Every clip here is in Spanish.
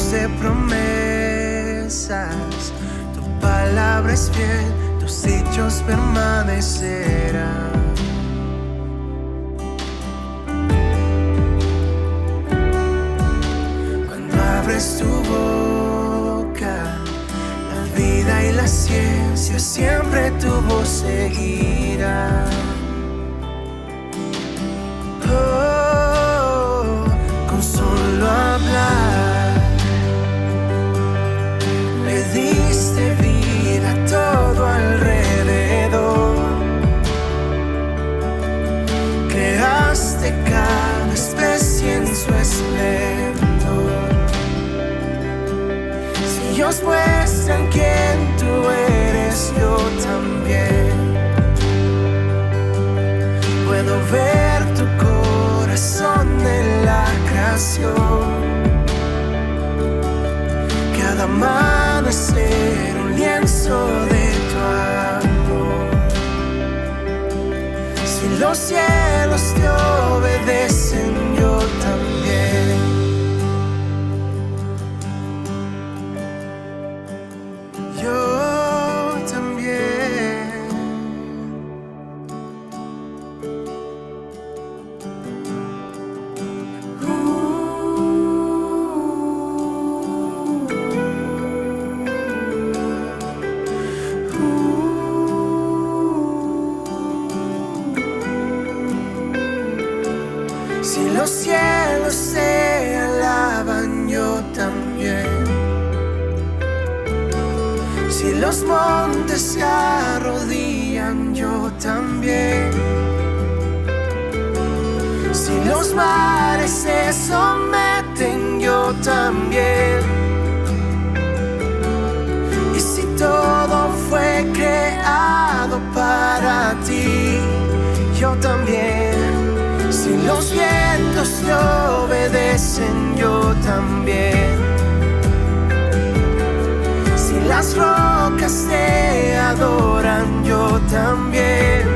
Dios de promesas, tu palabra es fiel, tus dichos permanecerán. Cuando abres tu boca, la vida y la ciencia siempre tu voz seguirá. Con solo hablar le diste vida a todo alrededor. Creaste cada especie en su esplendor. Si ellos muestran quién tú eres, yo también puedo ver tu corazón en la creación. Cada amanecer un lienzo de tu amor. Si los cielos te obedecen, yo también. Yo también. Si los cielos se alaban, yo también. Si los montes se arrodillan, yo también. Si los mares se someten, yo también. Y si todo fue creado para ti, yo también. Si los vientos te obedecen, yo también. Si las rocas te adoran, yo también.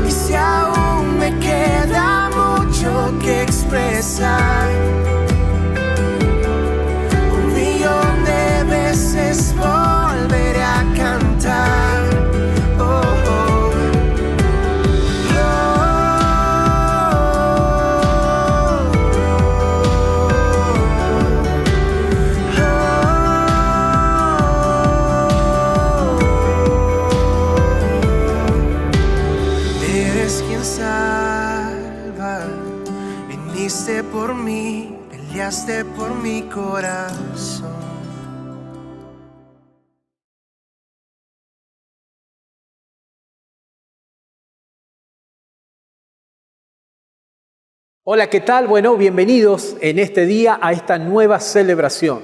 Y si aún me queda mucho que expresar, 1,000,000 de veces volveré a cantar. Viniste por mí, peleaste por mi corazón. Hola, ¿qué tal? Bueno, bienvenidos en este día a esta nueva celebración.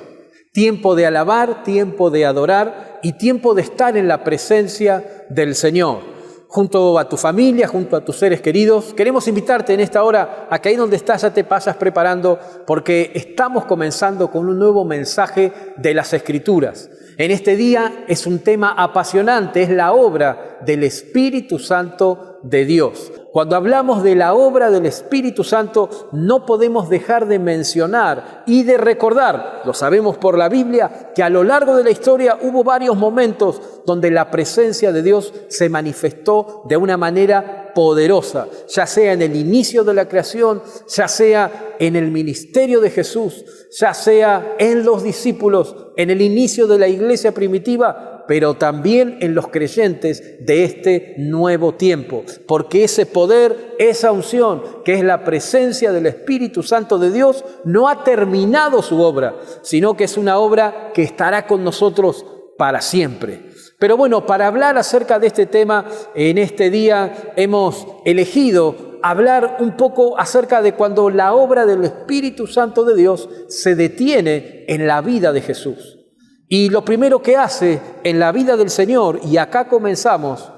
Tiempo de alabar, tiempo de adorar y tiempo de estar en la presencia del Señor. Junto a tu familia, junto a tus seres queridos, queremos invitarte en esta hora a que ahí donde estás ya te pasas preparando, porque estamos comenzando con un nuevo mensaje de las Escrituras. En este día es un tema apasionante, es la obra del Espíritu Santo de Dios. Cuando hablamos de la obra del Espíritu Santo, no podemos dejar de mencionar y de recordar, lo sabemos por la Biblia, que a lo largo de la historia hubo varios momentos donde la presencia de Dios se manifestó de una manera poderosa, ya sea en el inicio de la creación, ya sea en el ministerio de Jesús, ya sea en los discípulos, en el inicio de la iglesia primitiva, pero también en los creyentes de este nuevo tiempo, porque ese poder, esa unción, que es la presencia del Espíritu Santo de Dios, no ha terminado su obra, sino que es una obra que estará con nosotros para siempre. Pero bueno, para hablar acerca de este tema, en este día hemos elegido hablar un poco acerca de cuando la obra del Espíritu Santo de Dios se detiene en la vida de Jesús. Y lo primero que hace en la vida del Señor, y acá comenzamos,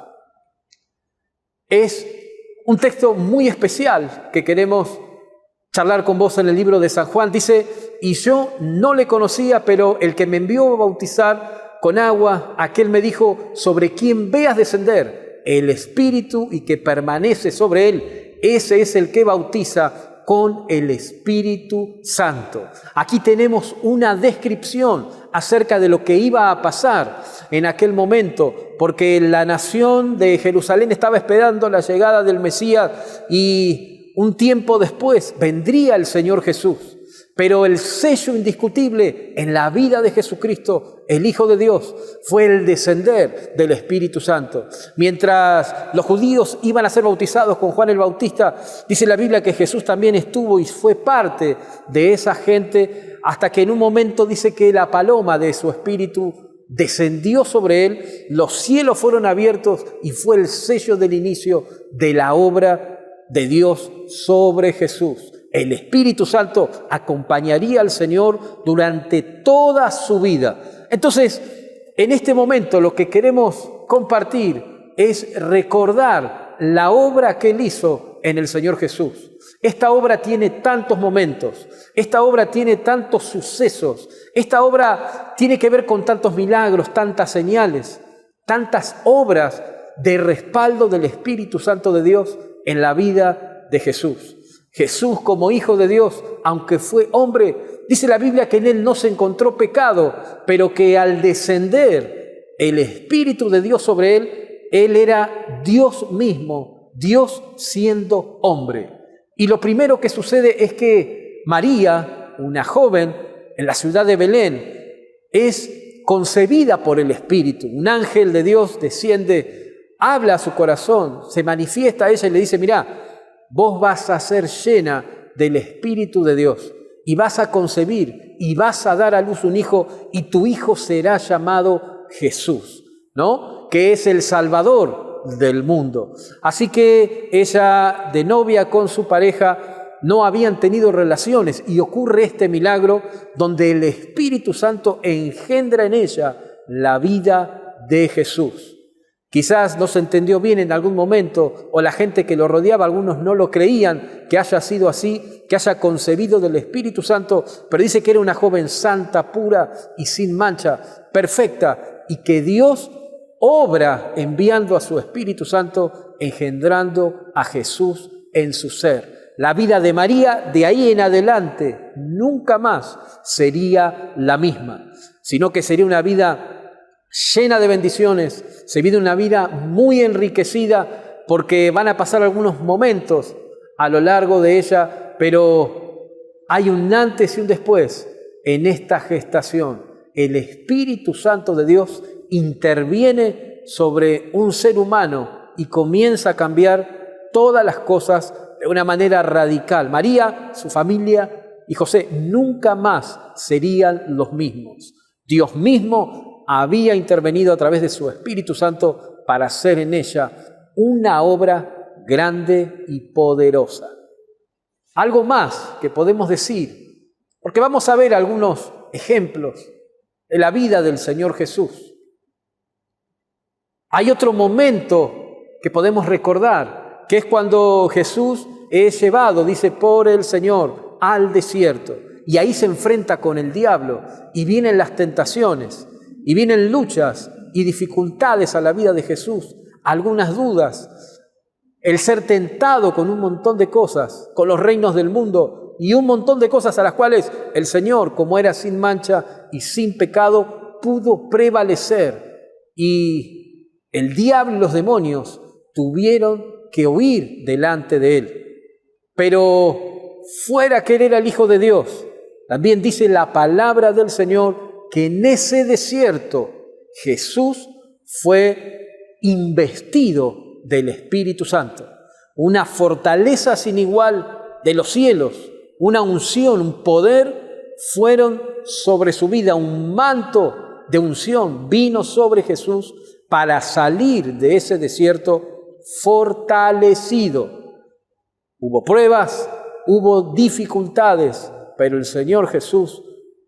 es un texto muy especial que queremos charlar con vos en el libro de San Juan. Dice, y yo no le conocía, pero el que me envió a bautizar con agua, aquel me dijo, sobre quien veas descender el Espíritu y que permanece sobre él, ese es el que bautiza con el Espíritu Santo. Aquí tenemos una descripción acerca de lo que iba a pasar en aquel momento, porque la nación de Jerusalén estaba esperando la llegada del Mesías y un tiempo después vendría el Señor Jesús. Pero el sello indiscutible en la vida de Jesucristo, el Hijo de Dios, fue el descender del Espíritu Santo. Mientras los judíos iban a ser bautizados con Juan el Bautista, dice la Biblia que Jesús también estuvo y fue parte de esa gente, hasta que en un momento dice que la paloma de su Espíritu descendió sobre él, los cielos fueron abiertos y fue el sello del inicio de la obra de Dios sobre Jesús. El Espíritu Santo acompañaría al Señor durante toda su vida. Entonces, en este momento lo que queremos compartir es recordar la obra que Él hizo en el Señor Jesús. Esta obra tiene tantos momentos, esta obra tiene tantos sucesos, esta obra tiene que ver con tantos milagros, tantas señales, tantas obras de respaldo del Espíritu Santo de Dios en la vida de Jesús. Jesús, como Hijo de Dios, aunque fue hombre, dice la Biblia que en Él no se encontró pecado, pero que al descender el Espíritu de Dios sobre Él, Él era Dios mismo, Dios siendo hombre. Y lo primero que sucede es que María, una joven en la ciudad de Belén, es concebida por el Espíritu. Un ángel de Dios desciende, habla a su corazón, se manifiesta a ella y le dice: mirá, vos vas a ser llena del Espíritu de Dios y vas a concebir y vas a dar a luz un hijo y tu hijo será llamado Jesús, ¿no? Que es el Salvador del mundo. Así que ella, de novia con su pareja, no habían tenido relaciones y ocurre este milagro donde el Espíritu Santo engendra en ella la vida de Jesús. Quizás no se entendió bien en algún momento, o la gente que lo rodeaba, algunos no lo creían que haya sido así, que haya concebido del Espíritu Santo, pero dice que era una joven santa, pura y sin mancha, perfecta, y que Dios obra enviando a su Espíritu Santo, engendrando a Jesús en su ser. La vida de María, de ahí en adelante, nunca más sería la misma, sino que sería una vida llena de bendiciones, se vive una vida muy enriquecida, porque van a pasar algunos momentos a lo largo de ella, pero hay un antes y un después en esta gestación. El Espíritu Santo de Dios interviene sobre un ser humano y comienza a cambiar todas las cosas de una manera radical. María, su familia y José nunca más serían los mismos. Dios mismo había intervenido a través de su Espíritu Santo para hacer en ella una obra grande y poderosa. Algo más que podemos decir, porque vamos a ver algunos ejemplos de la vida del Señor Jesús. Hay otro momento que podemos recordar, que es cuando Jesús es llevado, dice, por el Señor al desierto, y ahí se enfrenta con el diablo y vienen las tentaciones. Y vienen luchas y dificultades a la vida de Jesús, algunas dudas, el ser tentado con un montón de cosas, con los reinos del mundo y un montón de cosas a las cuales el Señor, como era sin mancha y sin pecado, pudo prevalecer. Y el diablo y los demonios tuvieron que huir delante de Él. Pero fuera que Él era el Hijo de Dios, también dice la palabra del Señor que en ese desierto Jesús fue investido del Espíritu Santo. Una fortaleza sin igual de los cielos, una unción, un poder fueron sobre su vida, un manto de unción vino sobre Jesús para salir de ese desierto fortalecido. Hubo pruebas, hubo dificultades, pero el Señor Jesús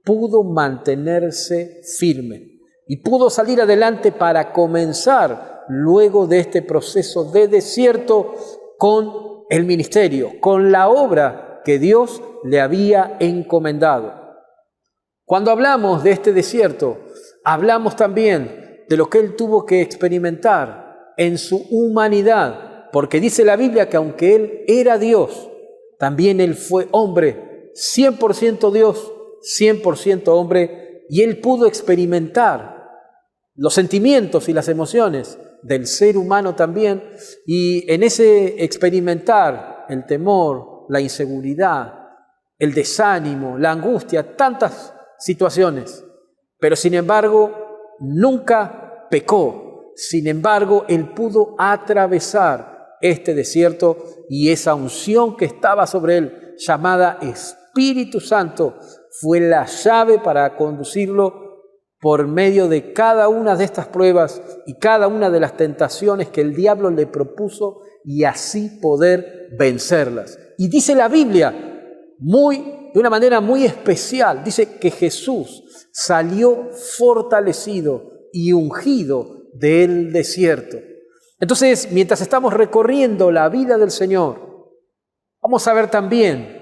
pudo mantenerse firme y pudo salir adelante para comenzar luego de este proceso de desierto con el ministerio, con la obra que Dios le había encomendado. Cuando hablamos de este desierto, hablamos también de lo que Él tuvo que experimentar en su humanidad, porque dice la Biblia que aunque Él era Dios, también Él fue hombre, 100% Dios, 100% hombre, y Él pudo experimentar los sentimientos y las emociones del ser humano también, y en ese experimentar el temor, la inseguridad, el desánimo, la angustia, tantas situaciones, pero sin embargo nunca pecó. Sin embargo, Él pudo atravesar este desierto y esa unción que estaba sobre Él, llamada Espíritu Santo, fue la llave para conducirlo por medio de cada una de estas pruebas y cada una de las tentaciones que el diablo le propuso y así poder vencerlas. Y dice la Biblia, de una manera muy especial, dice que Jesús salió fortalecido y ungido del desierto. Entonces, mientras estamos recorriendo la vida del Señor, vamos a ver también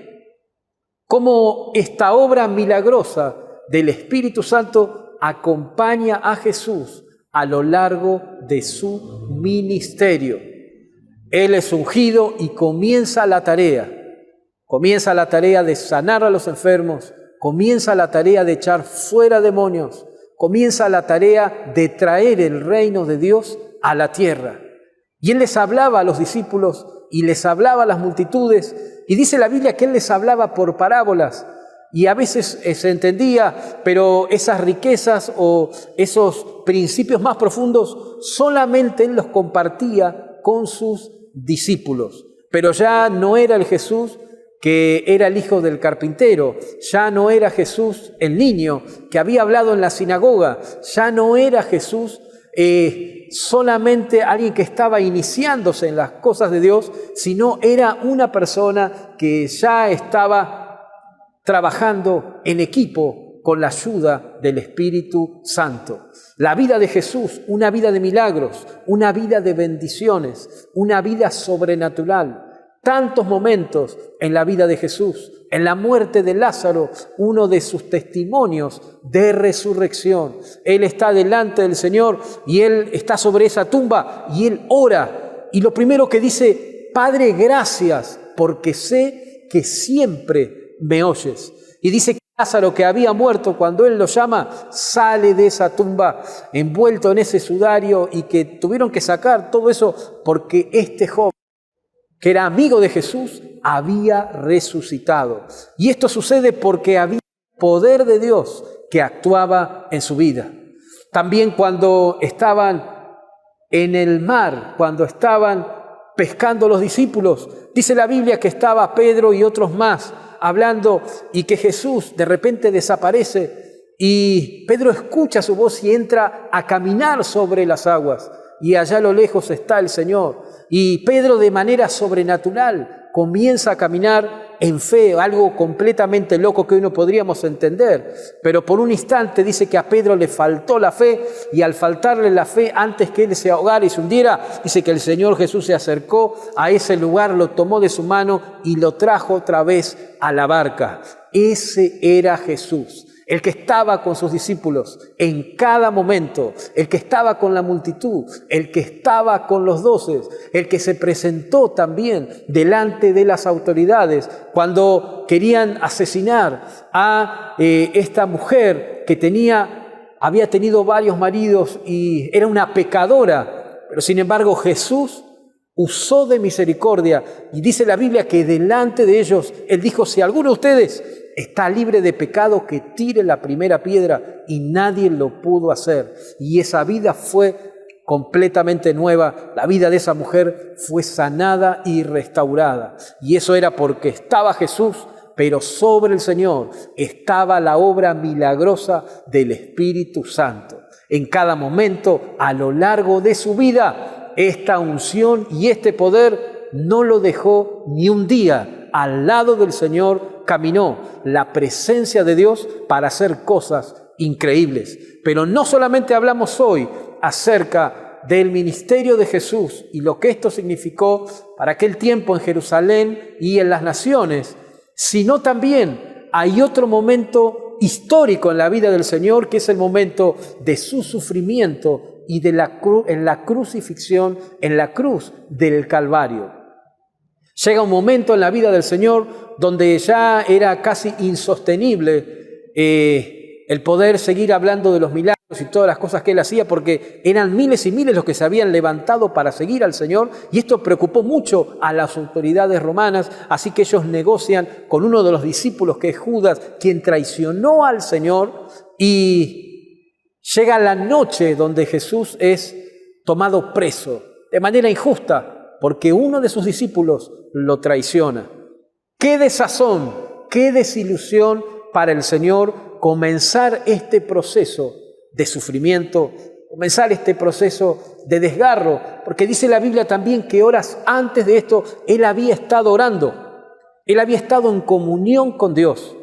cómo esta obra milagrosa del Espíritu Santo acompaña a Jesús a lo largo de su ministerio. Él es ungido y comienza la tarea de sanar a los enfermos, comienza la tarea de echar fuera demonios, comienza la tarea de traer el reino de Dios a la tierra. Y Él les hablaba a los discípulos y les hablaba a las multitudes, y dice la Biblia que Él les hablaba por parábolas, y a veces se entendía, pero esas riquezas o esos principios más profundos solamente Él los compartía con sus discípulos. Pero ya no era el Jesús que era el hijo del carpintero, ya no era Jesús el niño que había hablado en la sinagoga, ya no era Jesús solamente alguien que estaba iniciándose en las cosas de Dios, sino era una persona que ya estaba trabajando en equipo con la ayuda del Espíritu Santo. La vida de Jesús, una vida de milagros, una vida de bendiciones, una vida sobrenatural. Tantos momentos en la vida de Jesús, en la muerte de Lázaro, uno de sus testimonios de resurrección. Él está delante del Señor y Él está sobre esa tumba y Él ora. Y lo primero que dice, Padre, gracias, porque sé que siempre me oyes. Y dice que Lázaro, que había muerto, cuando Él lo llama, sale de esa tumba envuelto en ese sudario y que tuvieron que sacar todo eso porque este joven, que era amigo de Jesús, había resucitado. Y esto sucede porque había poder de Dios que actuaba en su vida. También cuando estaban en el mar, cuando estaban pescando los discípulos, dice la Biblia que estaba Pedro y otros más hablando y que Jesús de repente desaparece y Pedro escucha su voz y entra a caminar sobre las aguas. Y allá a lo lejos está el Señor. Y Pedro, de manera sobrenatural, comienza a caminar en fe, algo completamente loco que hoy no podríamos entender. Pero por un instante dice que a Pedro le faltó la fe, y al faltarle la fe, antes que él se ahogara y se hundiera, dice que el Señor Jesús se acercó a ese lugar, lo tomó de su mano y lo trajo otra vez a la barca. Ese era Jesús. El que estaba con sus discípulos en cada momento, el que estaba con la multitud, el que estaba con los 12, el que se presentó también delante de las autoridades cuando querían asesinar a esta mujer que había tenido varios maridos y era una pecadora, pero sin embargo Jesús usó de misericordia y dice la Biblia que delante de ellos Él dijo: si alguno de ustedes está libre de pecado, que tire la primera piedra, y nadie lo pudo hacer. Y esa vida fue completamente nueva. La vida de esa mujer fue sanada y restaurada. Y eso era porque estaba Jesús, pero sobre el Señor estaba la obra milagrosa del Espíritu Santo. En cada momento, a lo largo de su vida, esta unción y este poder no lo dejó ni un día. Al lado del Señor caminó la presencia de Dios para hacer cosas increíbles. Pero no solamente hablamos hoy acerca del ministerio de Jesús y lo que esto significó para aquel tiempo en Jerusalén y en las naciones, sino también hay otro momento histórico en la vida del Señor, que es el momento de su sufrimiento y de en la crucifixión, en la cruz del Calvario. Llega un momento en la vida del Señor donde ya era casi insostenible el poder seguir hablando de los milagros y todas las cosas que él hacía, porque eran miles y miles los que se habían levantado para seguir al Señor, y esto preocupó mucho a las autoridades romanas, así que ellos negocian con uno de los discípulos, que es Judas, quien traicionó al Señor, y llega la noche donde Jesús es tomado preso de manera injusta, porque uno de sus discípulos lo traiciona. ¡Qué desazón, qué desilusión para el Señor comenzar este proceso de sufrimiento, comenzar este proceso de desgarro! Porque dice la Biblia también que horas antes de esto Él había estado orando, Él había estado en comunión con Dios.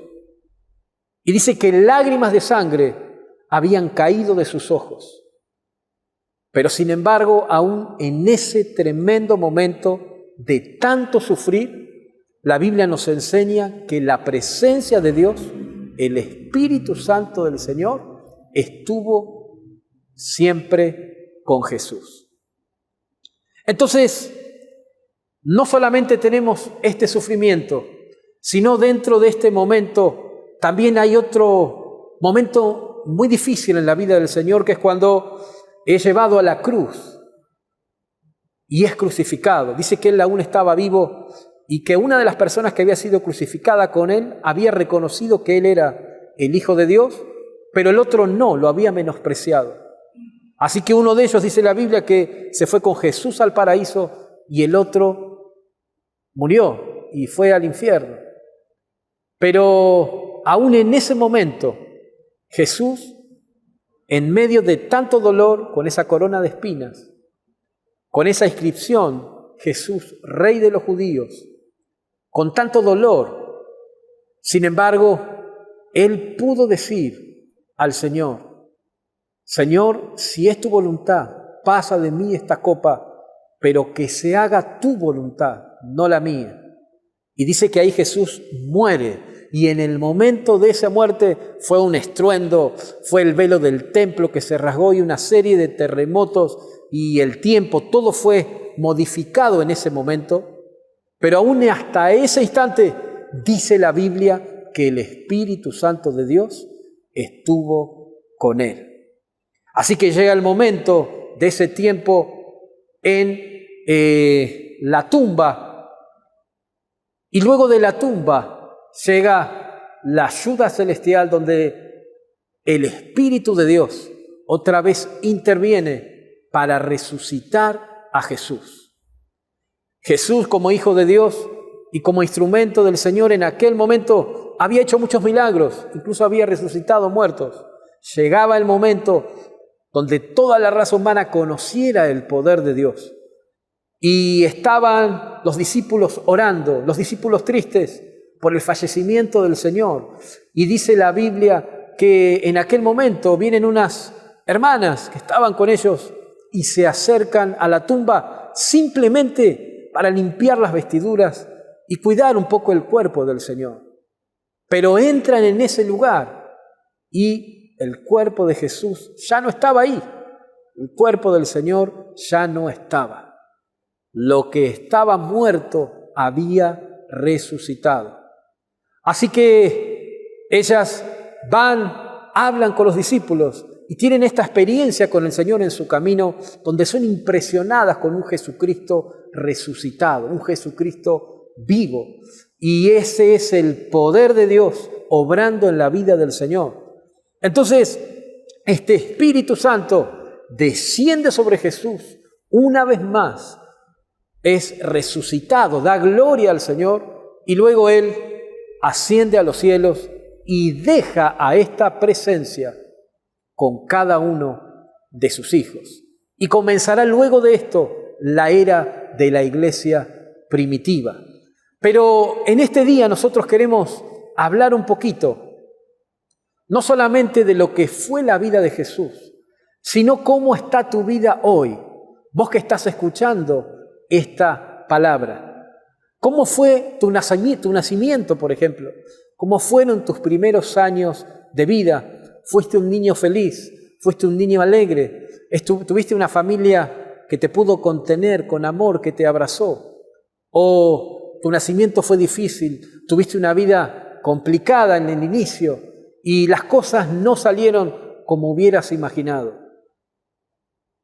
Y dice que lágrimas de sangre habían caído de sus ojos. Pero sin embargo, aún en ese tremendo momento de tanto sufrir, la Biblia nos enseña que la presencia de Dios, el Espíritu Santo del Señor, estuvo siempre con Jesús. Entonces, no solamente tenemos este sufrimiento, sino dentro de este momento también hay otro momento muy difícil en la vida del Señor, que es cuando es llevado a la cruz y es crucificado. Dice que Él aún estaba vivo y que una de las personas que había sido crucificada con Él había reconocido que Él era el Hijo de Dios, pero el otro no, lo había menospreciado. Así que uno de ellos, dice la Biblia, que se fue con Jesús al paraíso y el otro murió y fue al infierno. Pero aún en ese momento, Jesús, en medio de tanto dolor, con esa corona de espinas, con esa inscripción, Jesús, Rey de los judíos, con tanto dolor, sin embargo, Él pudo decir al Señor: Señor, si es tu voluntad, pasa de mí esta copa, pero que se haga tu voluntad, no la mía. Y dice que ahí Jesús muere, y en el momento de esa muerte fue un estruendo, fue el velo del templo que se rasgó y una serie de terremotos, y el tiempo, todo fue modificado en ese momento. Pero aún hasta ese instante dice la Biblia que el Espíritu Santo de Dios estuvo con Él. Así que llega el momento de ese tiempo en la tumba, y luego de la tumba llega la ayuda celestial, donde el Espíritu de Dios otra vez interviene para resucitar a Jesús. Jesús, como Hijo de Dios y como instrumento del Señor, en aquel momento había hecho muchos milagros, incluso había resucitado muertos. Llegaba el momento donde toda la raza humana conociera el poder de Dios. Y estaban los discípulos orando, los discípulos tristes por el fallecimiento del Señor. Y dice la Biblia que en aquel momento vienen unas hermanas que estaban con ellos y se acercan a la tumba simplemente para limpiar las vestiduras y cuidar un poco el cuerpo del Señor. Pero entran en ese lugar y el cuerpo de Jesús ya no estaba ahí. El cuerpo del Señor ya no estaba. Lo que estaba muerto había resucitado. Así que ellas van, hablan con los discípulos y tienen esta experiencia con el Señor en su camino, donde son impresionadas con un Jesucristo resucitado, un Jesucristo vivo. Y ese es el poder de Dios obrando en la vida del Señor. Entonces, este Espíritu Santo desciende sobre Jesús una vez más, es resucitado, da gloria al Señor, y luego Él asciende a los cielos y deja a esta presencia con cada uno de sus hijos. Y comenzará luego de esto la era de la iglesia primitiva. Pero en este día nosotros queremos hablar un poquito, no solamente de lo que fue la vida de Jesús, sino cómo está tu vida hoy, vos que estás escuchando esta palabra. ¿Cómo fue tu nacimiento, por ejemplo? ¿Cómo fueron tus primeros años de vida? ¿Fuiste un niño feliz? ¿Fuiste un niño alegre? ¿Tuviste una familia que te pudo contener con amor, que te abrazó? ¿O tu nacimiento fue difícil, tuviste una vida complicada en el inicio y las cosas no salieron como hubieras imaginado.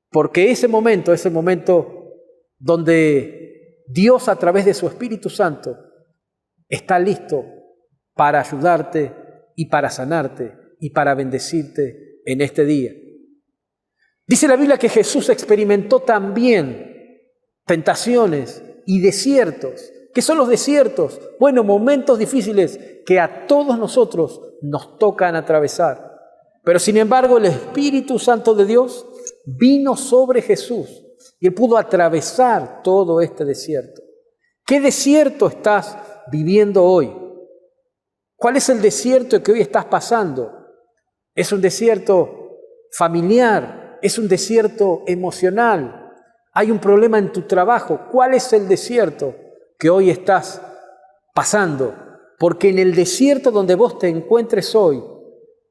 Porque ese momento donde Dios a través de su Espíritu Santo está listo para ayudarte y para sanarte y para bendecirte en este día. Dice la Biblia que Jesús experimentó también tentaciones y desiertos. ¿Qué son los desiertos? Bueno, momentos difíciles que a todos nosotros nos tocan atravesar. Pero sin embargo, el Espíritu Santo de Dios vino sobre Jesús y Él pudo atravesar todo este desierto. ¿Qué desierto estás viviendo hoy? ¿Cuál es el desierto que hoy estás pasando? ¿Es un desierto familiar? ¿Es un desierto emocional? ¿Hay un problema en tu trabajo? ¿Cuál es el desierto que hoy estás pasando? Porque en el desierto donde vos te encuentres hoy,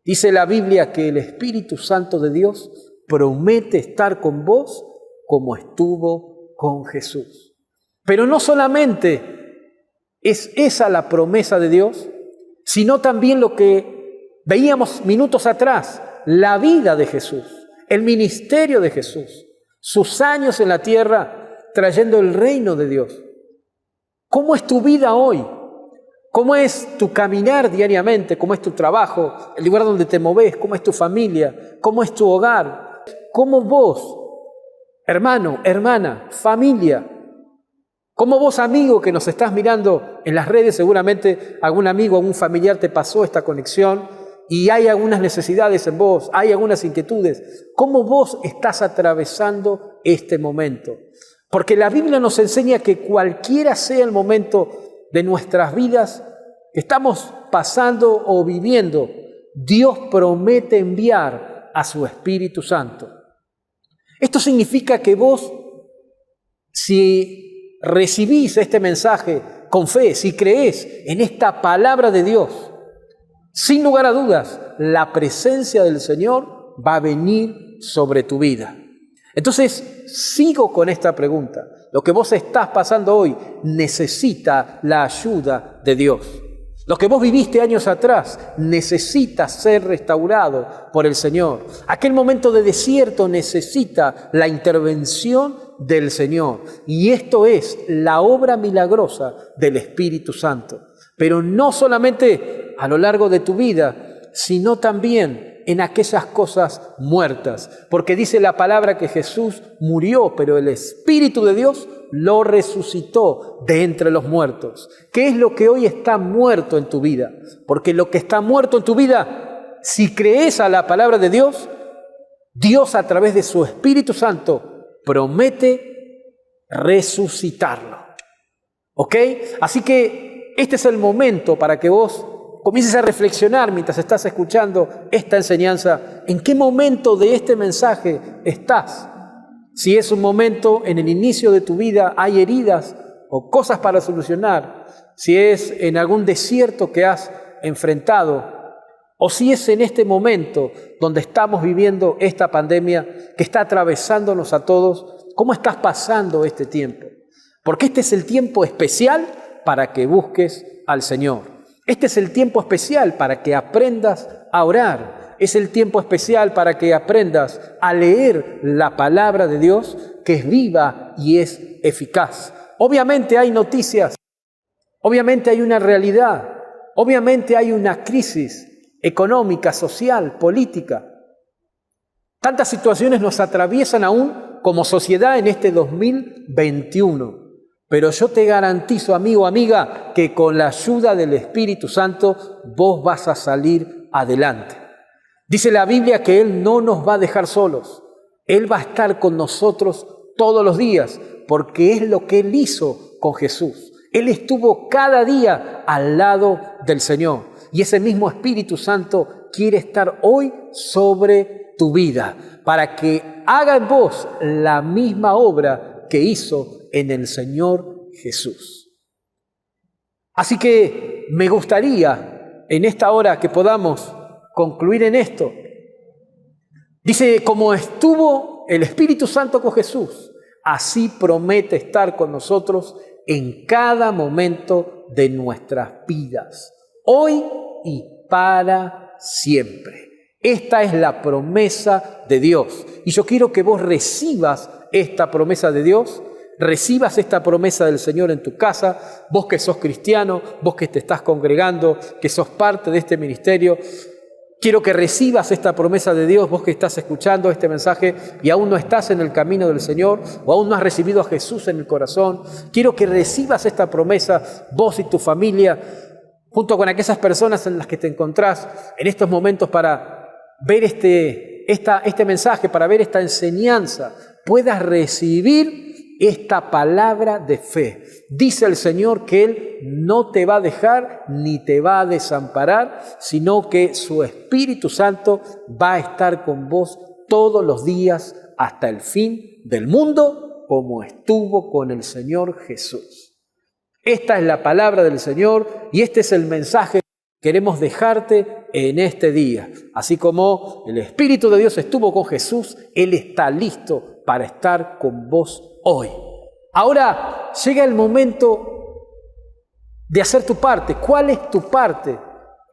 dice la Biblia que el Espíritu Santo de Dios promete estar con vos como estuvo con Jesús. Pero no solamente es esa la promesa de Dios, sino también lo que veíamos minutos atrás, la vida de Jesús, el ministerio de Jesús, sus años en la tierra trayendo el reino de Dios. ¿Cómo es tu vida hoy? ¿Cómo es tu caminar diariamente? ¿Cómo es tu trabajo? ¿El lugar donde te moves? ¿Cómo es tu familia? ¿Cómo es tu hogar? ¿Cómo vos, hermano, hermana, familia? ¿Cómo vos, amigo, que nos estás mirando en las redes? Seguramente algún amigo, algún familiar te pasó esta conexión y hay algunas necesidades en vos, hay algunas inquietudes. ¿Cómo vos estás atravesando este momento? Porque la Biblia nos enseña que cualquiera sea el momento de nuestras vidas que estamos pasando o viviendo, Dios promete enviar a su Espíritu Santo. Esto significa que vos, si recibís este mensaje con fe, si creés en esta palabra de Dios, sin lugar a dudas, la presencia del Señor va a venir sobre tu vida. Entonces, sigo con esta pregunta. Lo que vos estás pasando hoy necesita la ayuda de Dios. Lo que vos viviste años atrás necesita ser restaurado por el Señor. Aquel momento de desierto necesita la intervención del Señor. Y esto es la obra milagrosa del Espíritu Santo. Pero no solamente a lo largo de tu vida, sino también en aquellas cosas muertas. Porque dice la palabra que Jesús murió, pero el Espíritu de Dios lo resucitó de entre los muertos. ¿Qué es lo que hoy está muerto en tu vida? Porque lo que está muerto en tu vida, si crees a la palabra de Dios, Dios a través de su Espíritu Santo promete resucitarlo. ¿Ok? Así que este es el momento para que vos comiences a reflexionar mientras estás escuchando esta enseñanza. ¿En qué momento de este mensaje estás? Si es un momento en el inicio de tu vida, hay heridas o cosas para solucionar. Si es en algún desierto que has enfrentado, o si es en este momento donde estamos viviendo esta pandemia que está atravesándonos a todos, ¿cómo estás pasando este tiempo? Porque este es el tiempo especial para que busques al Señor. Este es el tiempo especial para que aprendas a orar. Es el tiempo especial para que aprendas a leer la palabra de Dios, que es viva y es eficaz. Obviamente hay noticias, obviamente hay una realidad, obviamente hay una crisis económica, social, política. Tantas situaciones nos atraviesan aún como sociedad en este 2021. Pero yo te garantizo, amigo, amiga, que con la ayuda del Espíritu Santo vos vas a salir adelante. Dice la Biblia que Él no nos va a dejar solos. Él va a estar con nosotros todos los días, porque es lo que Él hizo con Jesús. Él estuvo cada día al lado del Señor. Y ese mismo Espíritu Santo quiere estar hoy sobre tu vida, para que haga en vos la misma obra que hizo en el Señor Jesús. Así que me gustaría en esta hora que podamos concluir en esto. Dice, como estuvo el Espíritu Santo con Jesús, así promete estar con nosotros en cada momento de nuestras vidas, hoy y para siempre. Esta es la promesa de Dios. Y yo quiero que vos recibas esta promesa de Dios, recibas esta promesa del Señor en tu casa, vos que sos cristiano, vos que te estás congregando, que sos parte de este ministerio. Quiero que recibas esta promesa de Dios, vos que estás escuchando este mensaje y aún no estás en el camino del Señor o aún no has recibido a Jesús en el corazón. Quiero que recibas esta promesa, vos y tu familia, junto con aquellas personas en las que te encontrás en estos momentos para ver este mensaje, para ver esta enseñanza, puedas recibir esta palabra de fe. Dice el Señor que Él no te va a dejar ni te va a desamparar, sino que su Espíritu Santo va a estar con vos todos los días hasta el fin del mundo, como estuvo con el Señor Jesús. Esta es la palabra del Señor y este es el mensaje que queremos dejarte en este día. Así como el Espíritu de Dios estuvo con Jesús, Él está listo para estar con vos hoy. Ahora llega el momento de hacer tu parte. ¿Cuál es tu parte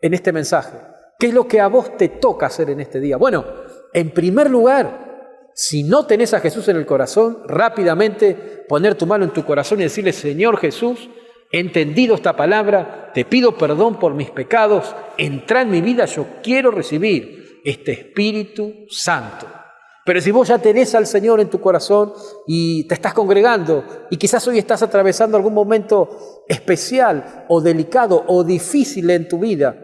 en este mensaje? ¿Qué es lo que a vos te toca hacer en este día? Bueno, en primer lugar, si no tenés a Jesús en el corazón, rápidamente poner tu mano en tu corazón y decirle: Señor Jesús, he entendido esta palabra, te pido perdón por mis pecados, entra en mi vida, yo quiero recibir este Espíritu Santo. Pero si vos ya tenés al Señor en tu corazón y te estás congregando y quizás hoy estás atravesando algún momento especial o delicado o difícil en tu vida,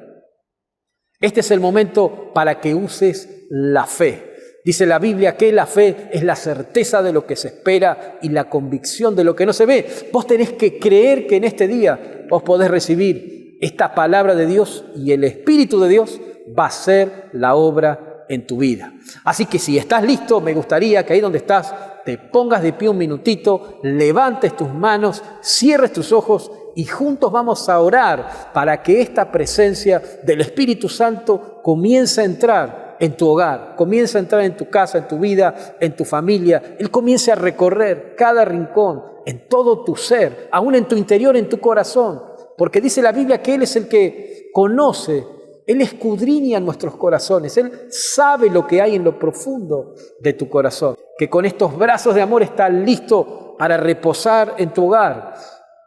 este es el momento para que uses la fe. Dice la Biblia que la fe es la certeza de lo que se espera y la convicción de lo que no se ve. Vos tenés que creer que en este día vos podés recibir esta palabra de Dios y el Espíritu de Dios va a hacer la obra en tu vida. Así que si estás listo, me gustaría que ahí donde estás te pongas de pie un minutito, levantes tus manos, cierres tus ojos y juntos vamos a orar para que esta presencia del Espíritu Santo comience a entrar en tu hogar, comience a entrar en tu casa, en tu vida, en tu familia. Él comience a recorrer cada rincón, en todo tu ser, aún en tu interior, en tu corazón. Porque dice la Biblia que Él es el que conoce, Él escudriña nuestros corazones, Él sabe lo que hay en lo profundo de tu corazón. Que con estos brazos de amor está listo para reposar en tu hogar.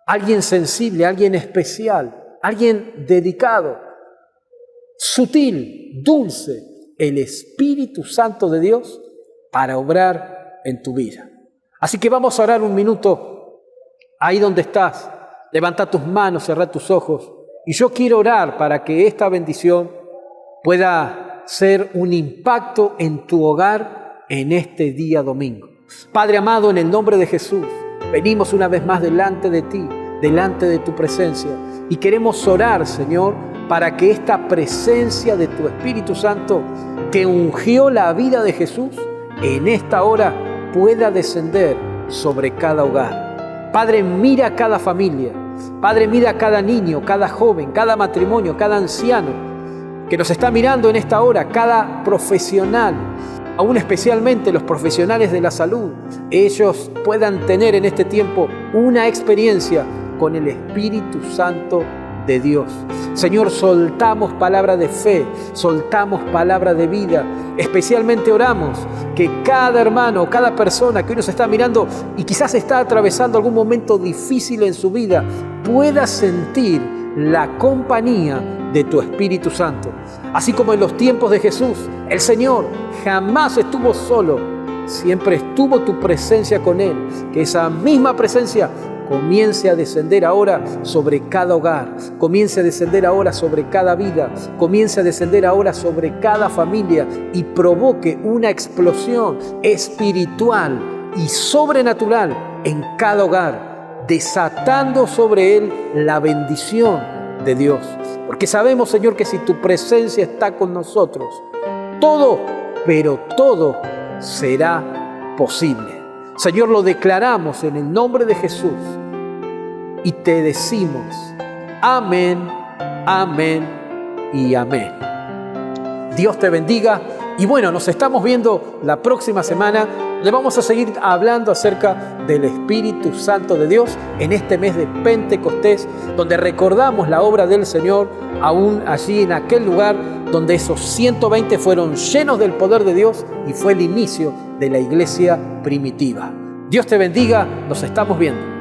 Alguien sensible, alguien especial, alguien dedicado, sutil, dulce, el Espíritu Santo de Dios para obrar en tu vida. Así que vamos a orar un minuto ahí donde estás. Levanta tus manos, cerrá tus ojos. Y yo quiero orar para que esta bendición pueda ser un impacto en tu hogar en este día domingo. Padre amado, en el nombre de Jesús, venimos una vez más delante de ti, delante de tu presencia. Y queremos orar, Señor, para que esta presencia de tu Espíritu Santo que ungió la vida de Jesús en esta hora pueda descender sobre cada hogar. Padre, mira a cada familia. Padre, mira a cada niño, cada joven, cada matrimonio, cada anciano que nos está mirando en esta hora, cada profesional, aún especialmente los profesionales de la salud. Ellos puedan tener en este tiempo una experiencia con el Espíritu Santo de Dios. Señor, soltamos palabra de fe, soltamos palabra de vida. Especialmente oramos que cada hermano, cada persona que hoy nos está mirando y quizás está atravesando algún momento difícil en su vida, pueda sentir la compañía de tu Espíritu Santo. Así como en los tiempos de Jesús, el Señor jamás estuvo solo, siempre estuvo tu presencia con Él. Que esa misma presencia comience a descender ahora sobre cada hogar, comience a descender ahora sobre cada vida, comience a descender ahora sobre cada familia y provoque una explosión espiritual y sobrenatural en cada hogar, desatando sobre él la bendición de Dios. Porque sabemos, Señor, que si tu presencia está con nosotros, todo, pero todo será posible. Señor, lo declaramos en el nombre de Jesús y te decimos amén, amén y amén. Dios te bendiga y bueno, nos estamos viendo la próxima semana. Le vamos a seguir hablando acerca del Espíritu Santo de Dios en este mes de Pentecostés, donde recordamos la obra del Señor, aún allí en aquel lugar donde esos 120 fueron llenos del poder de Dios y fue el inicio de la iglesia primitiva. Dios te bendiga, nos estamos viendo.